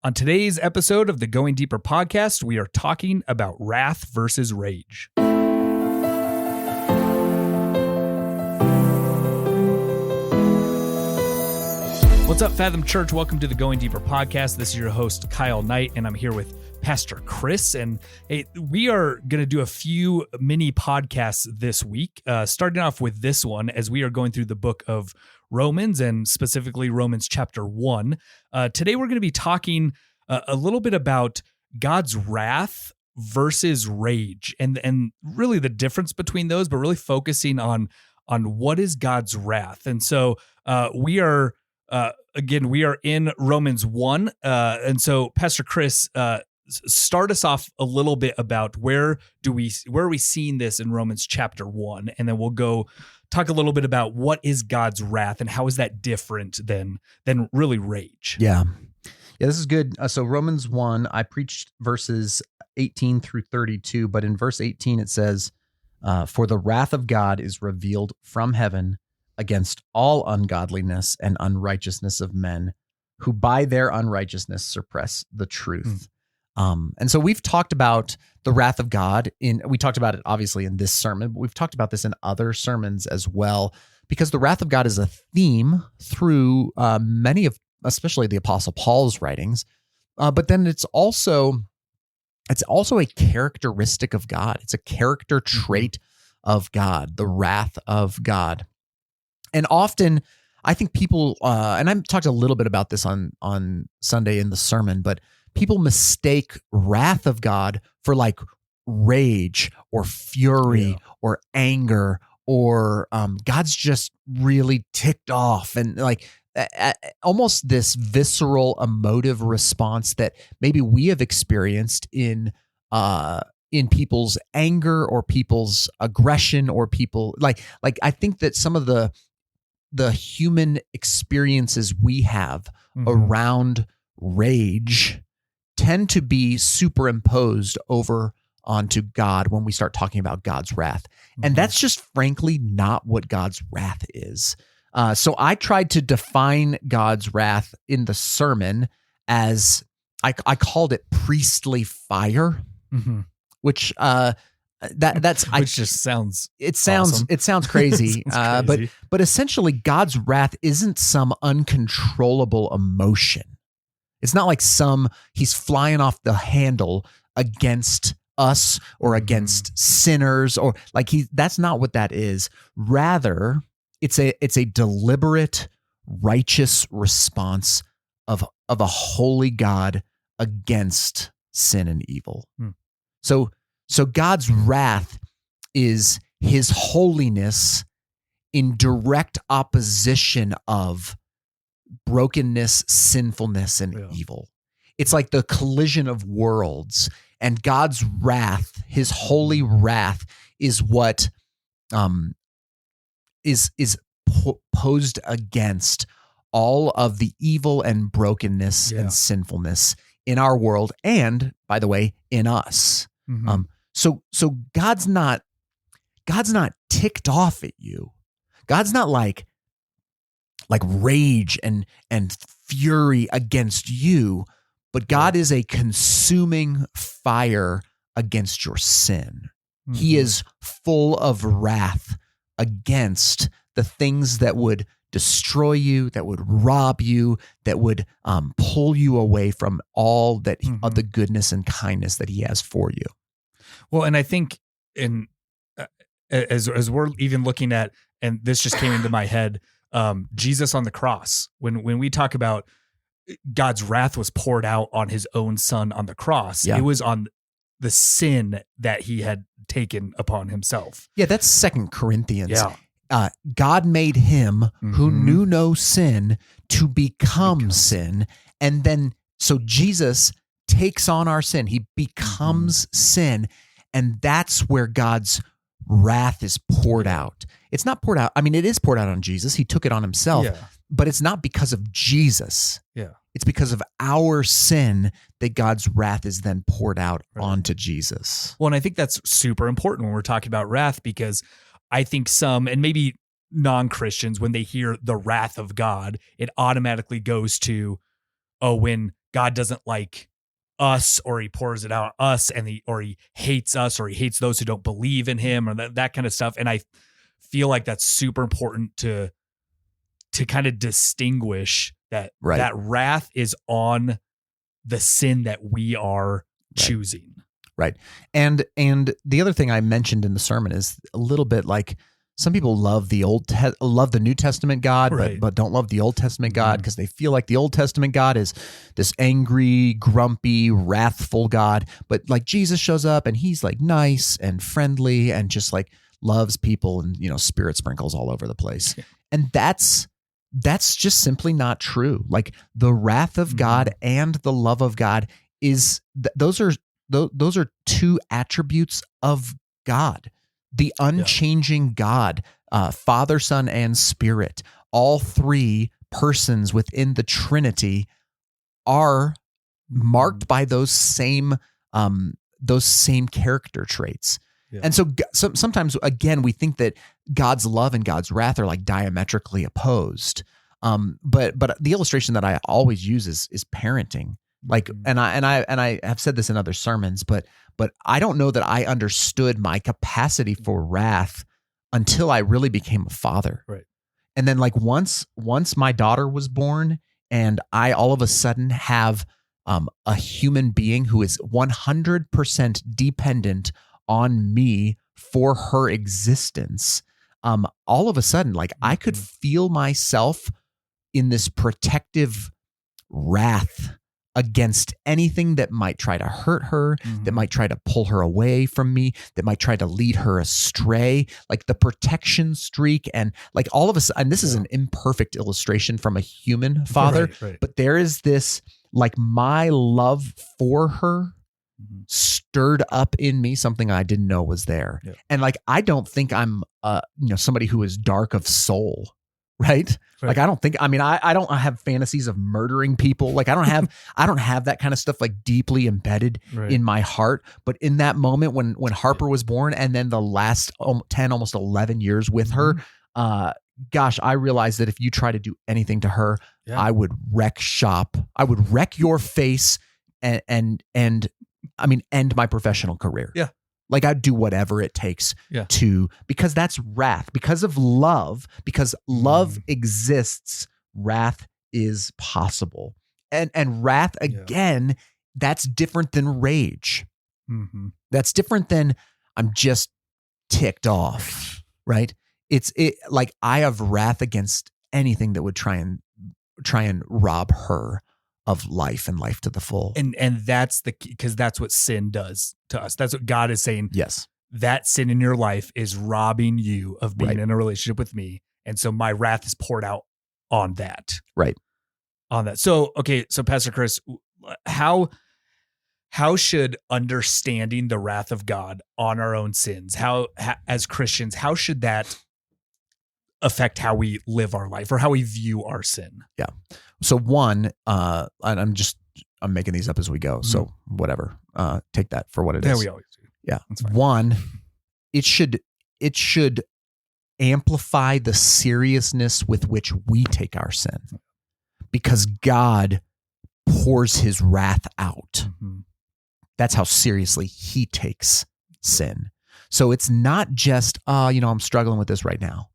On today's episode of the Going Deeper podcast, we are talking about wrath versus rage. What's up, Fathom Church? Welcome to the Going Deeper podcast. This is your host, Kyle Knight, and I'm here with Pastor Chris. And hey, we are going to do a few mini podcasts this week, starting off with this one as we are going through the book of Romans, and specifically Romans chapter 1. Today, we're going to be talking a little bit about God's wrath versus rage, and really the difference between those, but really focusing on what is God's wrath. And so we are in Romans 1. And so Pastor Chris, start us off a little bit about where are we seeing this in Romans chapter 1, and then we'll go talk a little bit about what is God's wrath and how is that different than really rage. Yeah, this is good. So Romans 1, I preached verses 18 through 32, but in verse 18 it says, "For the wrath of God is revealed from heaven against all ungodliness and unrighteousness of men, who by their unrighteousness suppress the truth." And so we've talked about the wrath of God we talked about it obviously in this sermon, but we've talked about this in other sermons as well, because the wrath of God is a theme through many of, especially the Apostle Paul's writings. But then it's also a characteristic of God. It's a character trait of God, the wrath of God. And often I think people, and I talked a little bit about this on Sunday in the sermon, but people mistake wrath of God for like rage or fury or anger, or God's just really ticked off, and like almost this visceral emotive response that maybe we have experienced in people's anger or people's aggression, or people like I think that some of the human experiences we have around rage tend to be superimposed over onto God when we start talking about God's wrath. And that's just frankly not what God's wrath is. So I tried to define God's wrath in the sermon as, I called it priestly fire, which just sounds awesome. It sounds crazy. Crazy. But essentially God's wrath isn't some uncontrollable emotion. It's not like he's flying off the handle against us or against sinners, or like that's not what that is. Rather, it's a deliberate, righteous response of a holy God against sin and evil. So God's wrath is his holiness in direct opposition of brokenness, sinfulness, and evil. It's like the collision of worlds, and God's wrath, his holy wrath, is what is posed against all of the evil and brokenness and sinfulness in our world, and by the way, in us. So God's not ticked off at you. God's not like rage and fury against you, but God is a consuming fire against your sin. He is full of wrath against the things that would destroy you, that would rob you, that would pull you away from all that of the goodness and kindness that he has for you. Well, and I think as we're even looking at, and this just came into my head, Jesus on the cross, when we talk about God's wrath was poured out on his own son on the cross, it was on the sin that he had taken upon himself. Yeah, that's 2 Corinthians. God made him who knew no sin to become sin. And then, so Jesus takes on our sin. He becomes sin. And that's where God's wrath is poured out. It's not poured out. I mean, it is poured out on Jesus. He took it on himself, but it's not because of Jesus. It's because of our sin that God's wrath is then poured out onto Jesus. Well, and I think that's super important when we're talking about wrath, because I think some, and maybe non-Christians, when they hear the wrath of God, it automatically goes to, oh, when God doesn't like us, or he pours it out on us, or he hates us, or he hates those who don't believe in him, or that kind of stuff. And I feel like that's super important to kind of distinguish that that wrath is on the sin that we are choosing. Right. And the other thing I mentioned in the sermon is a little bit like some people love love the New Testament God, but don't love the Old Testament God because they feel like the Old Testament God is this angry, grumpy, wrathful God. But like Jesus shows up and he's like nice and friendly and just like loves people and, spirit sprinkles all over the place. And that's just simply not true. Like the wrath of God and the love of God is those are two attributes of God. The unchanging God, Father, Son, and Spirit, all three persons within the Trinity are marked by those same character traits. Yeah. And so sometimes, again, we think that God's love and God's wrath are like diametrically opposed. But the illustration that I always use is parenting. Like, and I have said this in other sermons, but I don't know that I understood my capacity for wrath until I really became a father. Right. And then like once my daughter was born and I all of a sudden have a human being who is 100% dependent on me for her existence, all of a sudden, like I could feel myself in this protective wrath against anything that might try to hurt her, that might try to pull her away from me, that might try to lead her astray, like the protection streak. And like all of us, and this is an imperfect illustration from a human father, but there is this, like my love for her stirred up in me something I didn't know was there. Yeah. And like, I don't think I'm, somebody who is dark of soul. Right. Like, I don't have fantasies of murdering people. Like I don't have that kind of stuff like deeply embedded in my heart. But in that moment when Harper was born and then the last 10, almost 11 years with her, gosh, I realized that if you try to do anything to her, I would wreck shop. I would wreck your face and end my professional career. Yeah. Like I'd do whatever it takes because that's wrath. Because of love, because love exists, wrath is possible. And wrath, again, that's different than rage. That's different than I'm just ticked off, right? It like I have wrath against anything that would try and rob her of life and life to the full. And that's the key, because that's what sin does to us. That's what God is saying. Yes. That sin in your life is robbing you of being in a relationship with me. And so my wrath is poured out on that. Right. On that. So, okay. So Pastor Chris, how should understanding the wrath of God on our own sins, as Christians, how should that affect how we live our life or how we view our sin? Yeah. So one, and I'm making these up as we go. So whatever, take that for what it is. Yeah, we always do. Yeah. One, it should amplify the seriousness with which we take our sin, because God pours his wrath out. That's how seriously he takes sin. So it's not just, I'm struggling with this right now.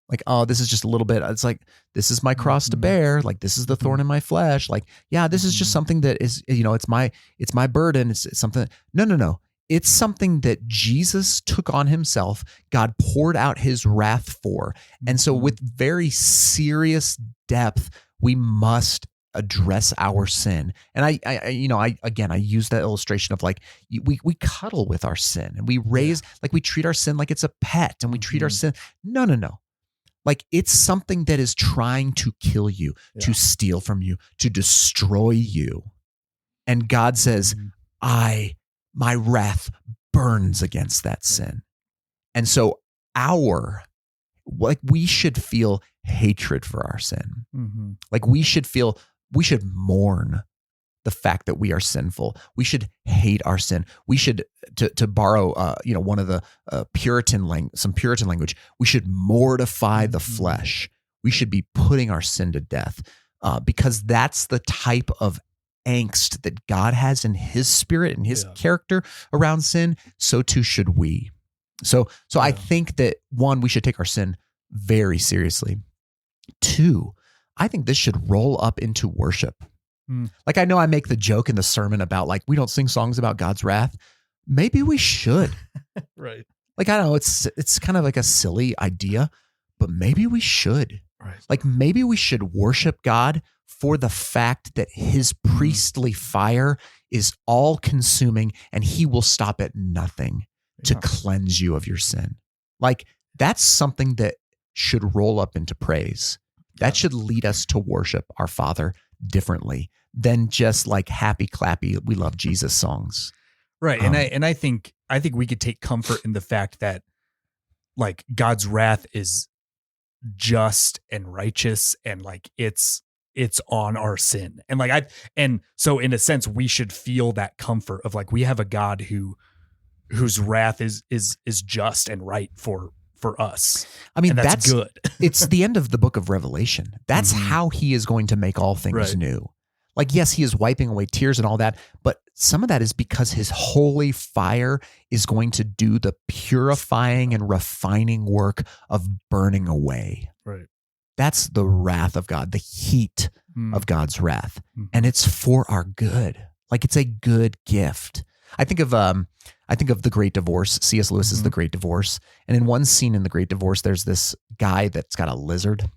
Like, oh, this is just a little bit. It's like, this is my cross to bear. Like, this is the thorn in my flesh. Like, yeah, this is just something that is, it's my burden. It's something. No. It's something that Jesus took on himself. God poured out his wrath for. And so with very serious depth, we must address our sin. And I use that illustration of like, we cuddle with our sin and we raise, like we treat our sin like it's a pet and we treat our sin. No. Like it's something that is trying to kill you, to steal from you, to destroy you. And God says, my wrath burns against that sin. And so we should feel hatred for our sin. Like we should mourn the fact that we are sinful. We should hate our sin. We should, to borrow, one of the Puritan language, we should mortify the flesh. We should be putting our sin to death, because that's the type of angst that God has in his spirit and his character around sin, so too should we. So I think that, one, we should take our sin very seriously. Two, I think this should roll up into worship. Like, I know I make the joke in the sermon about like, we don't sing songs about God's wrath. Maybe we should. Right. Like, I don't know, it's kind of like a silly idea, but maybe we should. Right. Like, maybe we should worship God for the fact that his priestly fire is all consuming and he will stop at nothing to cleanse you of your sin. Like, that's something that should roll up into praise. That should lead us to worship our Father differently than just like happy clappy, we love Jesus songs. Right. And I think we could take comfort in the fact that like God's wrath is just and righteous, and like it's on our sin. And like and so in a sense we should feel that comfort of like, we have a God whose wrath is just and right for us. I mean, and that's good. It's the end of the book of Revelation. That's how he is going to make all things new. Like, yes, he is wiping away tears and all that, but some of that is because his holy fire is going to do the purifying and refining work of burning away. Right. That's the wrath of God, the heat of God's wrath. And it's for our good. Like, it's a good gift. I think of The Great Divorce. C.S. Lewis's The Great Divorce. And in one scene in The Great Divorce, there's this guy that's got a lizard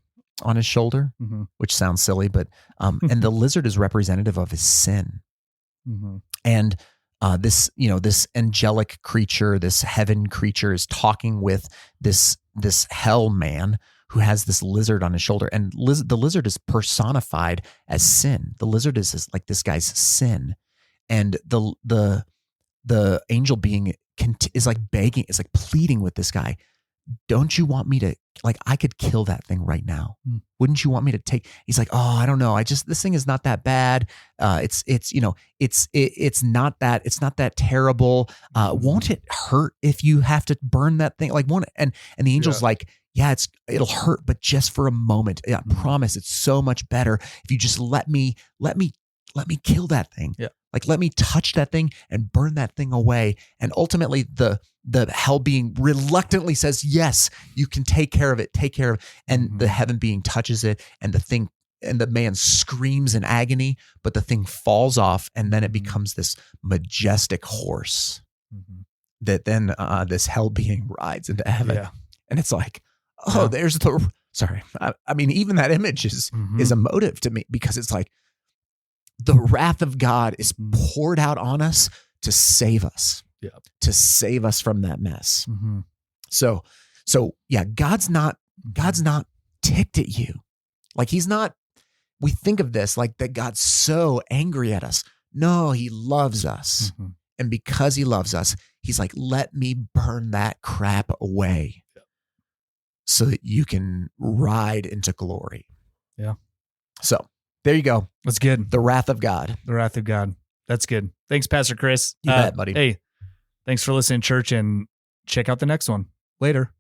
on his shoulder, which sounds silly, but and the lizard is representative of his sin. And this angelic creature, this heaven creature, is talking with this hell man who has this lizard on his shoulder, and the lizard is personified as sin. The lizard is like this guy's sin, and the angel being is like begging, is like pleading with this guy. Don't you want me to, like, I could kill that thing right now. Wouldn't you want me to take? He's like, oh, I don't know. This thing is not that bad. It's not that terrible. Won't it hurt if you have to burn that thing? Like, won't it? And the angel's like, yeah, it'll hurt, but just for a moment. I promise it's so much better if you just let me kill that thing. Yeah. Like, let me touch that thing and burn that thing away. And ultimately the hell being reluctantly says, yes, you can take care of it. And the heaven being touches it, and the man screams in agony, but the thing falls off, and then it becomes this majestic horse that then this hell being rides into heaven. Yeah. And it's like, there's sorry. I mean, even that image is emotive to me, because it's like, the wrath of God is poured out on us to save us, to save us from that mess. So yeah, God's not ticked at you. Like, he's not, we think of this like that God's so angry at us. No, he loves us. And because he loves us, he's like, let me burn that crap away so that you can ride into glory. Yeah. So there you go. That's good. The wrath of God. The wrath of God. That's good. Thanks, Pastor Chris. You bet, buddy. Hey, thanks for listening, church, and check out the next one. Later.